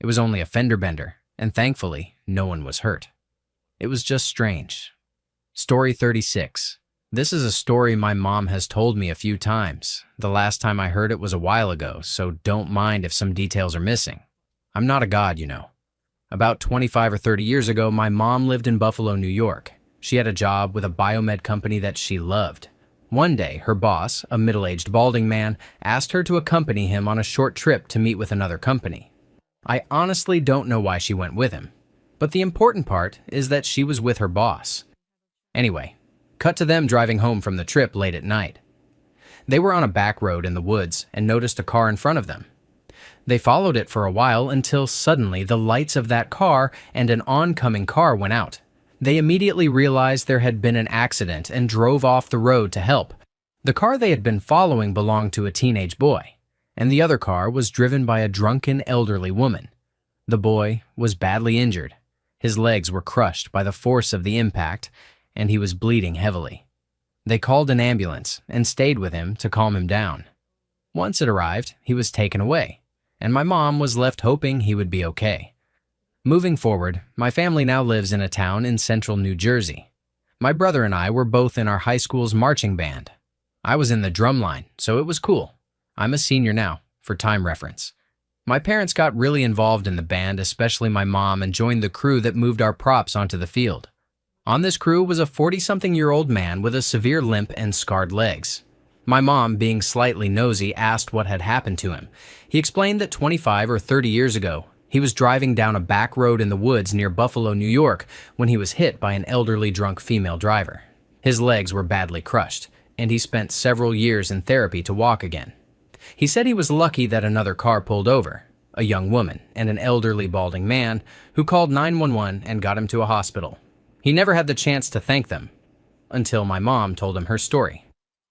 It was only a fender bender, and thankfully, no one was hurt. It was just strange. Story 36. This is a story my mom has told me a few times. The last time I heard it was a while ago, so don't mind if some details are missing. I'm not a god, you know. About 25 or 30 years ago, my mom lived in Buffalo, New York. She had a job with a biomed company that she loved. One day, her boss, a middle-aged balding man, asked her to accompany him on a short trip to meet with another company. I honestly don't know why she went with him, but the important part is that she was with her boss. Anyway, cut to them driving home from the trip late at night. They were on a back road in the woods and noticed a car in front of them. They followed it for a while until suddenly the lights of that car and an oncoming car went out. They immediately realized there had been an accident and drove off the road to help. The car they had been following belonged to a teenage boy, and the other car was driven by a drunken elderly woman. The boy was badly injured. His legs were crushed by the force of the impact, and he was bleeding heavily. They called an ambulance and stayed with him to calm him down. Once it arrived, he was taken away, and my mom was left hoping he would be okay. Moving forward, my family now lives in a town in central New Jersey. My brother and I were both in our high school's marching band. I was in the drum line, so it was cool. I'm a senior now, for time reference. My parents got really involved in the band, especially my mom, and joined the crew that moved our props onto the field. On this crew was a 40-something-year-old man with a severe limp and scarred legs. My mom, being slightly nosy, asked what had happened to him. He explained that 25 or 30 years ago, he was driving down a back road in the woods near Buffalo, New York, when he was hit by an elderly drunk female driver. His legs were badly crushed, and he spent several years in therapy to walk again. He said he was lucky that another car pulled over, a young woman and an elderly balding man who called 911 and got him to a hospital. He never had the chance to thank them until my mom told him her story.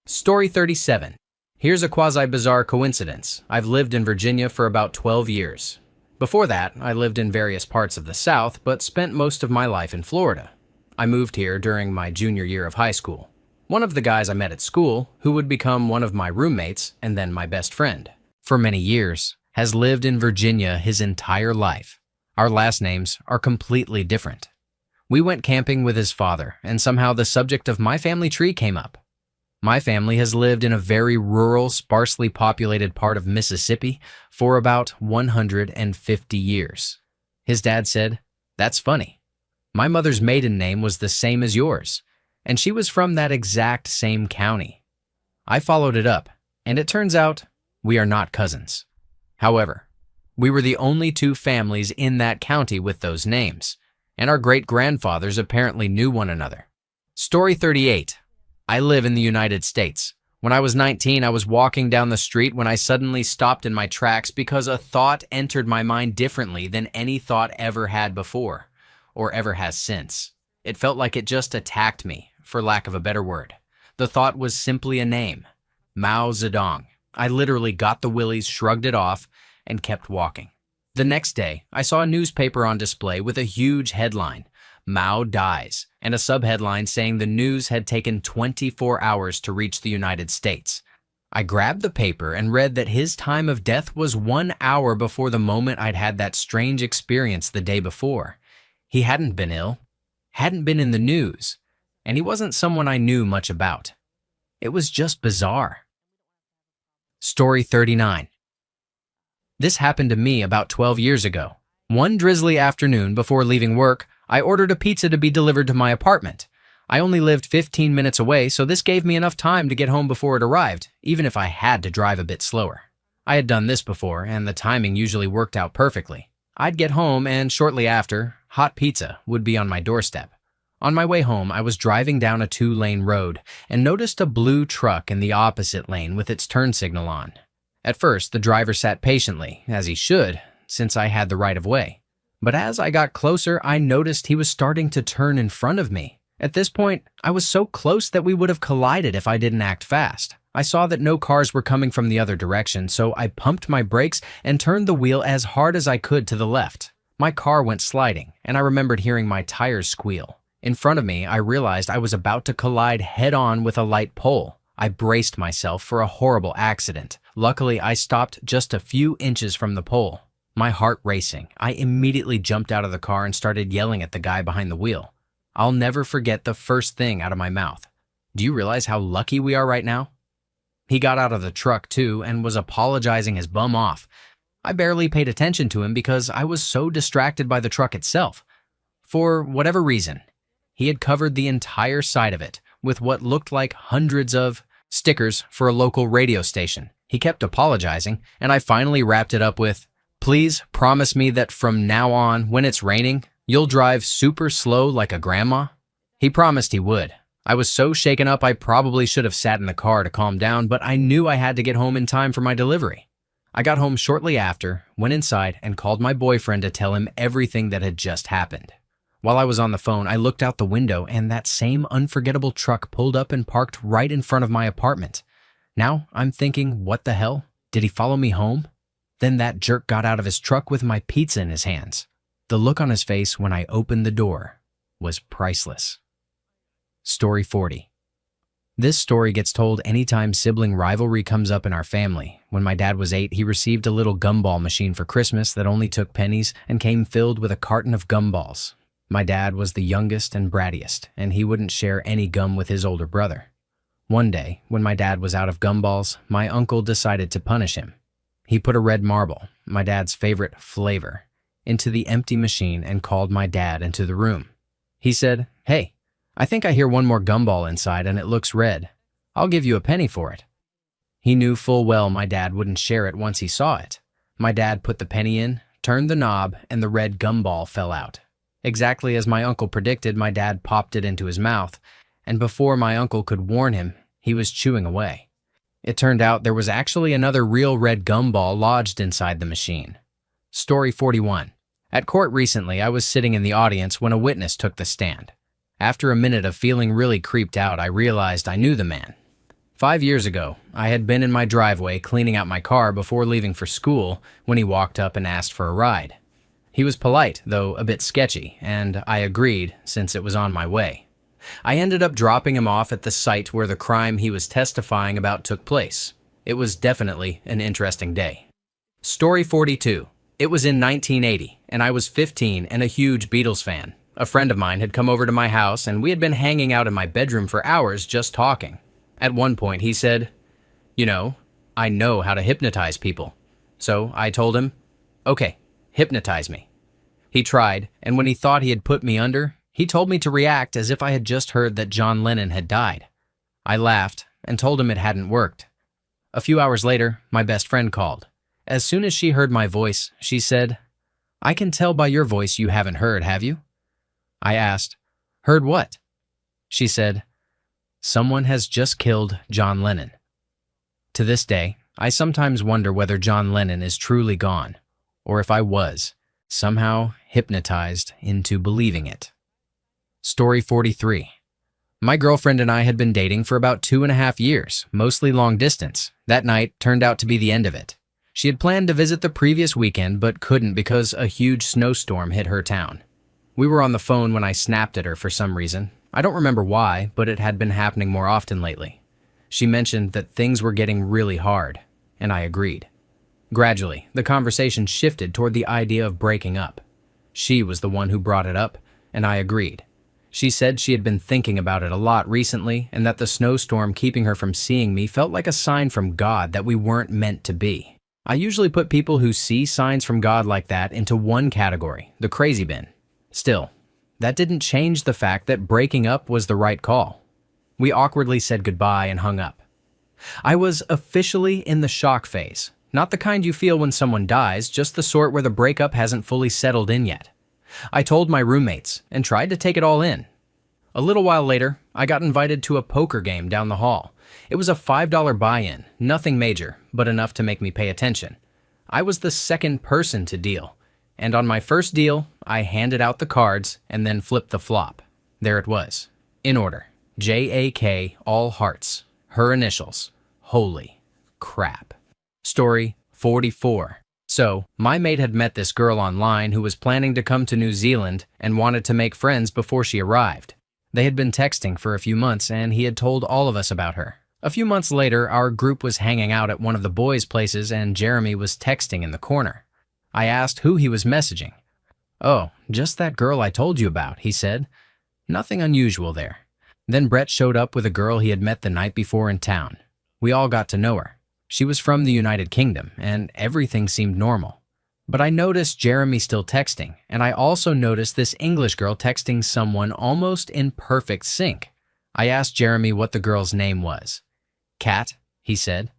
Story 37. Here's a quasi-bizarre coincidence. I've lived in Virginia for about 12 years. Before that, I lived in various parts of the South, but spent most of my life in Florida. I moved here during my junior year of high school. One of the guys I met at school, who would become one of my roommates and then my best friend, for many years, has lived in Virginia his entire life. Our last names are completely different. We went camping with his father, and somehow the subject of my family tree came up. My family has lived in a very rural, sparsely populated part of Mississippi for about 150 years. His dad said, "That's funny. My mother's maiden name was the same as yours, and she was from that exact same county." I followed it up, and it turns out we are not cousins. However, we were the only two families in that county with those names, and our great-grandfathers apparently knew one another. Story 38. I live in the United States. When I was 19, I was walking down the street when I suddenly stopped in my tracks because a thought entered my mind differently than any thought ever had before, or ever has since. It felt like it just attacked me, for lack of a better word. The thought was simply a name, Mao Zedong. I literally got the willies, shrugged it off, and kept walking. The next day, I saw a newspaper on display with a huge headline, "Mao dies," and a subheadline saying the news had taken 24 hours to reach the United States. I grabbed the paper and read that his time of death was 1 hour before the moment I'd had that strange experience the day before. He hadn't been ill, hadn't been in the news, and he wasn't someone I knew much about. It was just bizarre. Story 39. This happened to me about 12 years ago. One drizzly afternoon before leaving work, I ordered a pizza to be delivered to my apartment. I only lived 15 minutes away, so this gave me enough time to get home before it arrived, even if I had to drive a bit slower. I had done this before, and the timing usually worked out perfectly. I'd get home, and shortly after, hot pizza would be on my doorstep. On my way home, I was driving down a 2-lane road and noticed a blue truck in the opposite lane with its turn signal on. At first, the driver sat patiently, as he should, since I had the right of way. But as I got closer, I noticed he was starting to turn in front of me. At this point, I was so close that we would have collided if I didn't act fast. I saw that no cars were coming from the other direction, so I pumped my brakes and turned the wheel as hard as I could to the left. My car went sliding, and I remembered hearing my tires squeal. In front of me, I realized I was about to collide head-on with a light pole. I braced myself for a horrible accident. Luckily, I stopped just a few inches from the pole. My heart racing, I immediately jumped out of the car and started yelling at the guy behind the wheel. I'll never forget the first thing out of my mouth. "Do you realize how lucky we are right now?" He got out of the truck too and was apologizing his bum off. I barely paid attention to him because I was so distracted by the truck itself. For whatever reason, he had covered the entire side of it with what looked like hundreds of stickers for a local radio station. He kept apologizing, and I finally wrapped it up with, "Please promise me that from now on, when it's raining, you'll drive super slow like a grandma." He promised he would. I was so shaken up I probably should have sat in the car to calm down, but I knew I had to get home in time for my delivery. I got home shortly after, went inside, and called my boyfriend to tell him everything that had just happened. While I was on the phone, I looked out the window, and that same unforgettable truck pulled up and parked right in front of my apartment. Now I'm thinking, what the hell? Did he follow me home? Then that jerk got out of his truck with my pizza in his hands. The look on his face when I opened the door was priceless. Story 40. This story gets told anytime sibling rivalry comes up in our family. When my dad was 8, he received a little gumball machine for Christmas that only took pennies and came filled with a carton of gumballs. My dad was the youngest and brattiest, and he wouldn't share any gum with his older brother. One day, when my dad was out of gumballs, my uncle decided to punish him. He put a red marble, my dad's favorite flavor, into the empty machine and called my dad into the room. He said, "Hey, I think I hear one more gumball inside and it looks red. I'll give you a penny for it." He knew full well my dad wouldn't share it once he saw it. My dad put the penny in, turned the knob, and the red gumball fell out. Exactly as my uncle predicted, my dad popped it into his mouth, and before my uncle could warn him, he was chewing away. It turned out there was actually another real red gumball lodged inside the machine. Story 41. At court recently, I was sitting in the audience when a witness took the stand. After a minute of feeling really creeped out, I realized I knew the man. 5 years ago, I had been in my driveway cleaning out my car before leaving for school when he walked up and asked for a ride. He was polite, though a bit sketchy, and I agreed since it was on my way. I ended up dropping him off at the site where the crime he was testifying about took place. It was definitely an interesting day. Story 42. It was in 1980, and I was 15 and a huge Beatles fan. A friend of mine had come over to my house, and we had been hanging out in my bedroom for hours just talking. At one point, he said, "You know, I know how to hypnotize people." So I told him, "Okay, hypnotize me." He tried, and when he thought he had put me under, he told me to react as if I had just heard that John Lennon had died. I laughed and told him it hadn't worked. A few hours later, my best friend called. As soon as she heard my voice, she said, "I can tell by your voice you haven't heard, have you?" I asked, "Heard what?" She said, "Someone has just killed John Lennon." To this day, I sometimes wonder whether John Lennon is truly gone, or if I was, somehow hypnotized into believing it. Story 43. My girlfriend and I had been dating for about 2.5 years, mostly long distance. That night turned out to be the end of it. She had planned to visit the previous weekend but couldn't because a huge snowstorm hit her town. We were on the phone when I snapped at her for some reason. I don't remember why, but it had been happening more often lately. She mentioned that things were getting really hard, and I agreed. Gradually, the conversation shifted toward the idea of breaking up. She was the one who brought it up, and I agreed. She said she had been thinking about it a lot recently and that the snowstorm keeping her from seeing me felt like a sign from God that we weren't meant to be. I usually put people who see signs from God like that into one category, the crazy bin. Still, that didn't change the fact that breaking up was the right call. We awkwardly said goodbye and hung up. I was officially in the shock phase. Not the kind you feel when someone dies, just the sort where the breakup hasn't fully settled in yet. I told my roommates and tried to take it all in. A little while later, I got invited to a poker game down the hall. It was a $5 buy-in, nothing major, but enough to make me pay attention. I was the second person to deal, and on my first deal, I handed out the cards and then flipped the flop. There it was, in order. J.A.K. all hearts, her initials. Holy crap. Story 44. So, my mate had met this girl online who was planning to come to New Zealand and wanted to make friends before she arrived. They had been texting for a few months and he had told all of us about her. A few months later, our group was hanging out at one of the boys' places and Jeremy was texting in the corner. I asked who he was messaging. "Oh, just that girl I told you about," he said. Nothing unusual there. Then Brett showed up with a girl he had met the night before in town. We all got to know her. She was from the United Kingdom, and everything seemed normal. But I noticed Jeremy still texting, and I also noticed this English girl texting someone almost in perfect sync. I asked Jeremy what the girl's name was. "Kat," he said.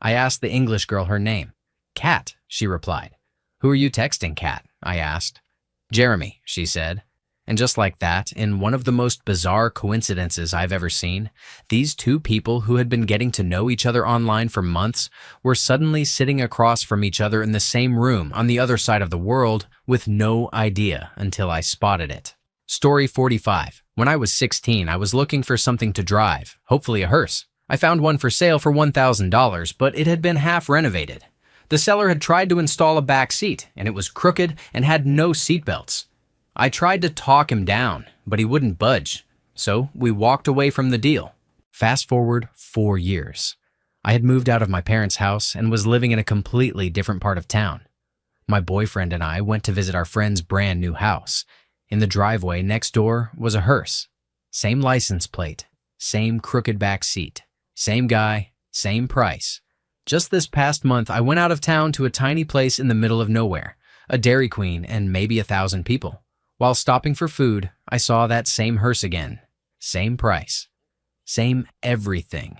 I asked the English girl her name. "Kat," she replied. "Who are you texting, Kat?" I asked. "Jeremy," she said. And just like that, in one of the most bizarre coincidences I've ever seen, these two people who had been getting to know each other online for months were suddenly sitting across from each other in the same room on the other side of the world with no idea until I spotted it. Story 45. When I was 16, I was looking for something to drive, hopefully a hearse. I found one for sale for $1,000, but it had been half renovated. The seller had tried to install a back seat, and it was crooked and had no seatbelts. I tried to talk him down, but he wouldn't budge, so we walked away from the deal. Fast forward 4 years. I had moved out of my parents' house and was living in a completely different part of town. My boyfriend and I went to visit our friend's brand new house. In the driveway next door was a hearse. Same license plate, same crooked back seat, same guy, same price. Just this past month, I went out of town to a tiny place in the middle of nowhere, a Dairy Queen and maybe 1,000 people. While stopping for food, I saw that same hearse again. Same price. Same everything.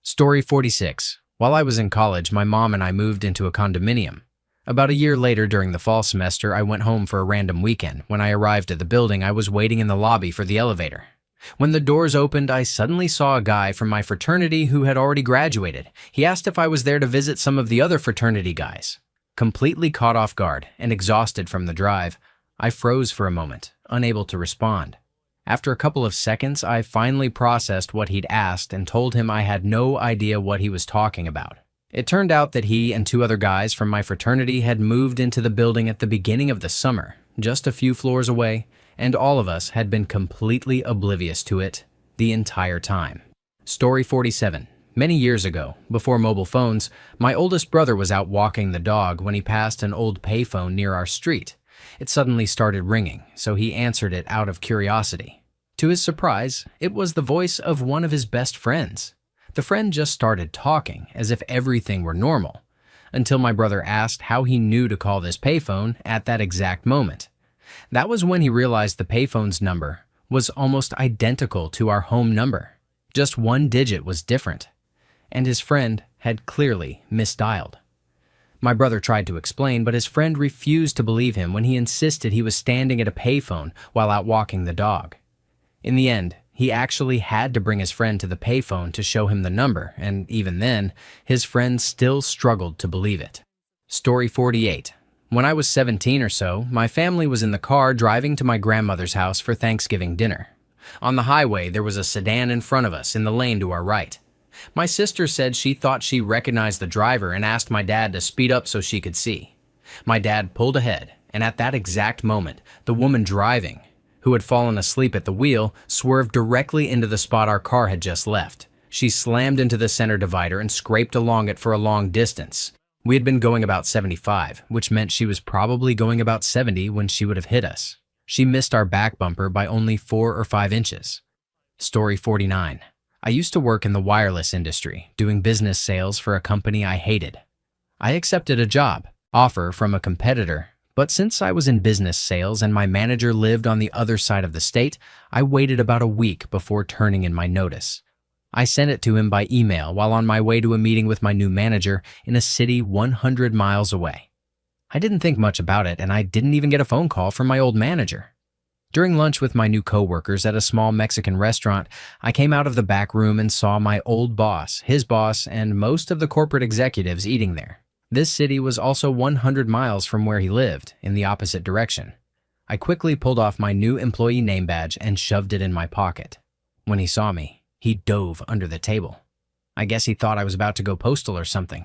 Story 46. While I was in college, my mom and I moved into a condominium. About a year later, during the fall semester, I went home for a random weekend. When I arrived at the building, I was waiting in the lobby for the elevator. When the doors opened, I suddenly saw a guy from my fraternity who had already graduated. He asked if I was there to visit some of the other fraternity guys. Completely caught off guard and exhausted from the drive, I froze for a moment, unable to respond. After a couple of seconds, I finally processed what he'd asked and told him I had no idea what he was talking about. It turned out that he and two other guys from my fraternity had moved into the building at the beginning of the summer, just a few floors away, and all of us had been completely oblivious to it the entire time. Story 47. Many years ago, before mobile phones, my oldest brother was out walking the dog when he passed an old payphone near our street. It suddenly started ringing, so he answered it out of curiosity. To his surprise, it was the voice of one of his best friends. The friend just started talking as if everything were normal, until my brother asked how he knew to call this payphone at that exact moment. That was when he realized the payphone's number was almost identical to our home number. Just one digit was different, and his friend had clearly misdialed. My brother tried to explain, but his friend refused to believe him when he insisted he was standing at a payphone while out walking the dog. In the end, he actually had to bring his friend to the payphone to show him the number, and even then, his friend still struggled to believe it. Story 48. When I was 17 or so, my family was in the car driving to my grandmother's house for Thanksgiving dinner. On the highway, there was a sedan in front of us in the lane to our right. My sister said she thought she recognized the driver and asked my dad to speed up so she could see. My dad pulled ahead, and at that exact moment, the woman driving, who had fallen asleep at the wheel, swerved directly into the spot our car had just left. She slammed into the center divider and scraped along it for a long distance. We had been going about 75, which meant she was probably going about 70 when she would have hit us. She missed our back bumper by only 4 or 5 inches. Story 49. I used to work in the wireless industry, doing business sales for a company I hated. I accepted a job offer from a competitor, but since I was in business sales and my manager lived on the other side of the state, I waited about a week before turning in my notice. I sent it to him by email while on my way to a meeting with my new manager in a city 100 miles away. I didn't think much about it, and I didn't even get a phone call from my old manager. During lunch with my new coworkers at a small Mexican restaurant, I came out of the back room and saw my old boss, his boss, and most of the corporate executives eating there. This city was also 100 miles from where he lived, in the opposite direction. I quickly pulled off my new employee name badge and shoved it in my pocket. When he saw me, he dove under the table. I guess he thought I was about to go postal or something.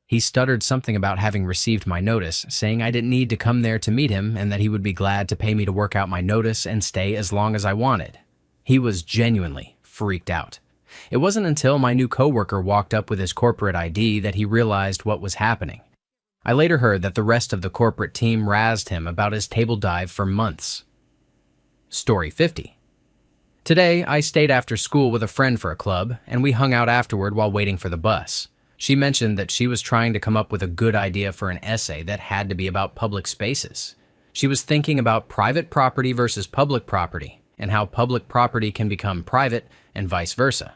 He stuttered something about having received my notice, saying I didn't need to come there to meet him and that he would be glad to pay me to work out my notice and stay as long as I wanted. He was genuinely freaked out. It wasn't until my new coworker walked up with his corporate ID that he realized what was happening. I later heard that the rest of the corporate team razzed him about his table dive for months. Story 50. Today, I stayed after school with a friend for a club, and we hung out afterward while waiting for the bus. She mentioned that she was trying to come up with a good idea for an essay that had to be about public spaces. She was thinking about private property versus public property, and how public property can become private and vice versa.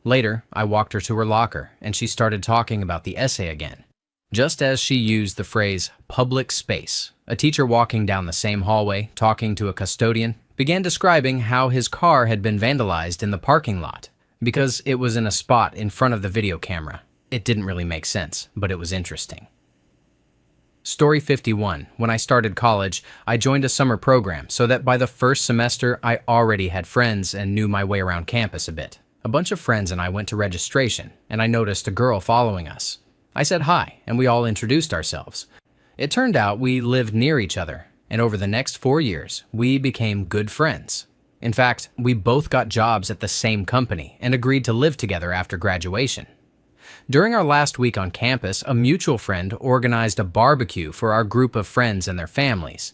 Later, I walked her to her locker, and she started talking about the essay again. Just as she used the phrase public space, a teacher walking down the same hallway, talking to a custodian, began describing how his car had been vandalized in the parking lot because it was in a spot in front of the video camera. It didn't really make sense, but it was interesting. Story 51. When I started college, I joined a summer program so that by the first semester, I already had friends and knew my way around campus a bit. A bunch of friends and I went to registration, and I noticed a girl following us. I said hi, and we all introduced ourselves. It turned out we lived near each other, and over the next 4 years, we became good friends. In fact, we both got jobs at the same company and agreed to live together after graduation. During our last week on campus, a mutual friend organized a barbecue for our group of friends and their families.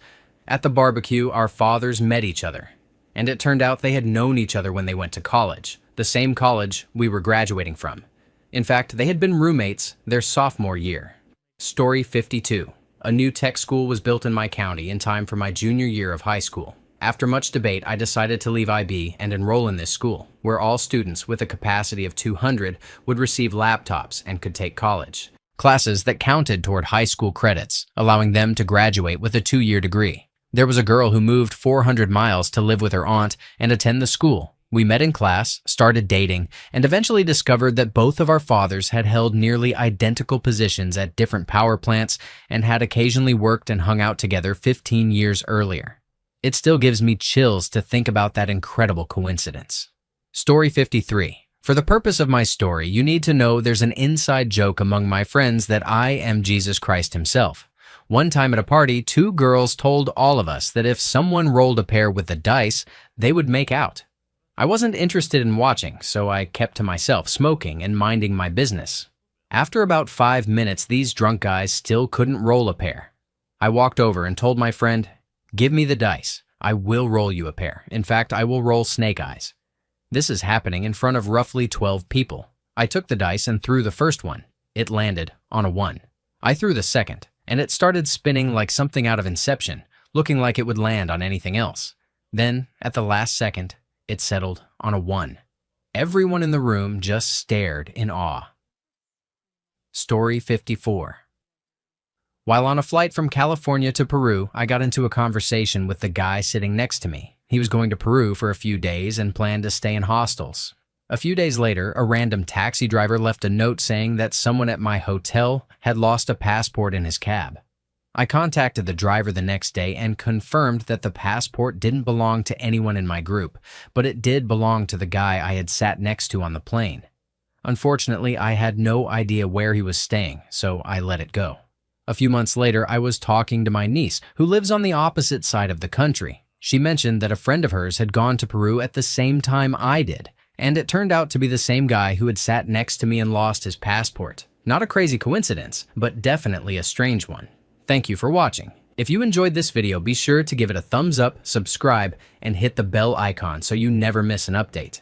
At the barbecue, our fathers met each other, and it turned out they had known each other when they went to college, the same college we were graduating from. In fact, they had been roommates their sophomore year. Story 52. A new tech school was built in my county in time for my junior year of high school. After much debate, I decided to leave IB and enroll in this school, where all students with a capacity of 200 would receive laptops and could take college classes that counted toward high school credits, allowing them to graduate with a 2-year degree. There was a girl who moved 400 miles to live with her aunt and attend the school, We met in class, started dating, and eventually discovered that both of our fathers had held nearly identical positions at different power plants and had occasionally worked and hung out together 15 years earlier. It still gives me chills to think about that incredible coincidence. Story 53. For the purpose of my story, you need to know there's an inside joke among my friends that I am Jesus Christ himself. One time at a party, two girls told all of us that if someone rolled a pair with the dice, they would make out. I wasn't interested in watching, so I kept to myself, smoking and minding my business. After about 5 minutes, these drunk guys still couldn't roll a pair. I walked over and told my friend, "Give me the dice. I will roll you a pair. In fact, I will roll snake eyes." This is happening in front of roughly 12 people. I took the dice and threw the first one. It landed on a 1. I threw the second, and it started spinning like something out of Inception, looking like it would land on anything else. Then, at the last second, it settled on a 1. Everyone in the room just stared in awe. Story 54. While on a flight from California to Peru, I got into a conversation with the guy sitting next to me. He was going to Peru for a few days and planned to stay in hostels. A few days later, a random taxi driver left a note saying that someone at my hotel had lost a passport in his cab. I contacted the driver the next day and confirmed that the passport didn't belong to anyone in my group, but it did belong to the guy I had sat next to on the plane. Unfortunately, I had no idea where he was staying, so I let it go. A few months later, I was talking to my niece, who lives on the opposite side of the country. She mentioned that a friend of hers had gone to Peru at the same time I did, and it turned out to be the same guy who had sat next to me and lost his passport. Not a crazy coincidence, but definitely a strange one. Thank you for watching. If you enjoyed this video, be sure to give it a thumbs up, subscribe, and hit the bell icon so you never miss an update.